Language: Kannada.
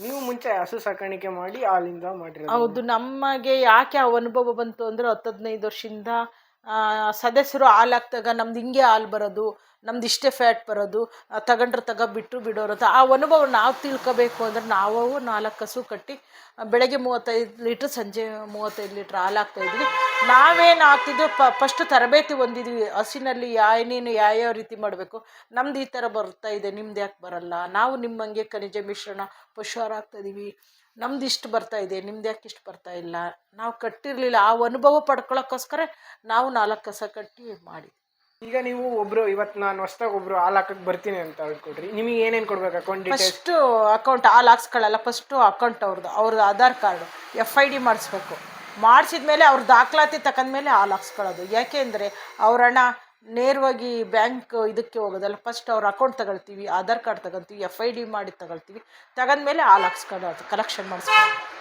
ನೀವು ಮುಂಚೆ ಹಸು ಸಾಕಾಣಿಕೆ ಮಾಡಿ ಹಾಲಿಂದ ಮಾಡಿರೋದು? ಹೌದು. ನಮಗೆ ಯಾಕೆ ಆ ಅನುಭವ ಬಂತು ಅಂದರೆ 10-15 ವರ್ಷದಿಂದ ಸದಸ್ಯರು ಹಾಲು ಹಾಕ್ದಾಗ ನಮ್ದು ಹಿಂಗೆ ಹಾಲು ಬರೋದು, ನಮ್ದು ಇಷ್ಟೇ ಫ್ಯಾಟ್ ಬರೋದು, ತಗೊಂಡ್ರೆ ಬಿಟ್ಟು ಬಿಡೋರು ಅಂತ ಆ ಅನುಭವ ನಾವು ತಿಳ್ಕೋಬೇಕು ಅಂದರೆ ನಾವು 4 ಹಸು ಕಟ್ಟಿ ಬೆಳಗ್ಗೆ 35 ಲೀಟ್ರ್, ಸಂಜೆ 35 ಲೀಟ್ರ್ ಹಾಲು ಹಾಕ್ತಾಯಿದ್ವಿ. ನಾವೇನು ಹಾಕ್ತಿದ್ವಿ ಫಸ್ಟ್ ತರಬೇತಿ ಹೊಂದಿದ್ವಿ ಹಸಿನಲ್ಲಿ ಏನೇನು ಯಾವ್ಯಾವ ರೀತಿ ಮಾಡಬೇಕು. ನಮ್ದು ಈ ಥರ ಬರ್ತಾ ಇದೆ, ನಿಮ್ದು ಯಾಕೆ ಬರಲ್ಲ, ನಾವು ನಿಮ್ಮಂಗೆ ಖನಿಜ ಮಿಶ್ರಣ ಪಶುಹಾರ ಹಾಕ್ತಾಯಿದ್ದೀವಿ, ನಮ್ದು ಇಷ್ಟು ಬರ್ತಾ ಇದೆ, ನಿಮ್ದು ಯಾಕೆ ಇಷ್ಟು ಬರ್ತಾ ಇಲ್ಲ, ನಾವು ಕಟ್ಟಿರಲಿಲ್ಲ. ಆ ಅನುಭವ ಪಡ್ಕೊಳ್ಳೋಕ್ಕೋಸ್ಕರ ನಾವು 4 ಕಸ ಕಟ್ಟಿ ಮಾಡಿ. ಈಗ ನೀವು ಒಬ್ರು ಇವತ್ತು ನಾನು ಹೊಸ್ದಾಗಿ ಒಬ್ರು ಹಾಲು ಹಾಕಕ್ಕೆ ಬರ್ತೀನಿ ಅಂತ ಹೇಳ್ಕೊಡ್ರಿ, ನಿಮಗೆ ಏನೇನು ಕೊಡ್ಬೇಕು? ಅಕೌಂಟ್ ಫಸ್ಟು ಅಕೌಂಟ್ ಹಾಲು ಹಾಕ್ಸ್ಕೊಳ್ಳಲ್ಲ, ಫಸ್ಟು ಅಕೌಂಟ್ ಅವ್ರದ್ದು ಆಧಾರ್ ಕಾರ್ಡು FID ಮಾಡಿಸ್ಬೇಕು. ಮಾಡಿಸಿದ್ಮೇಲೆ ಅವ್ರ ದಾಖಲಾತಿ ತಗೊಂಡ್ಮೇಲೆ ಹಾಲು ಹಾಕ್ಸ್ಕೊಳ್ಳೋದು. ಯಾಕೆ ಅಂದರೆ ಅವ್ರ ಹಣ ನೇರವಾಗಿ ಬ್ಯಾಂಕ್ ಇದಕ್ಕೆ ಹೋಗೋದಲ್ಲ, ಫಸ್ಟ್ ಅವ್ರ ಅಕೌಂಟ್ ತಗೊಳ್ತೀವಿ, ಆಧಾರ್ ಕಾರ್ಡ್ ತಗೊಳ್ತೀವಿ, FID ಮಾಡಿ ತಗೊಳ್ತೀವಿ, ತಗೊಂಡ್ಮೇಲೆ ಹಾಲು ಹಾಕ್ಸ್ಕೊಳ್ಳೋದು, ಕಲೆಕ್ಷನ್ ಮಾಡಿಸ್ಕೊಳ್ಳೋದು.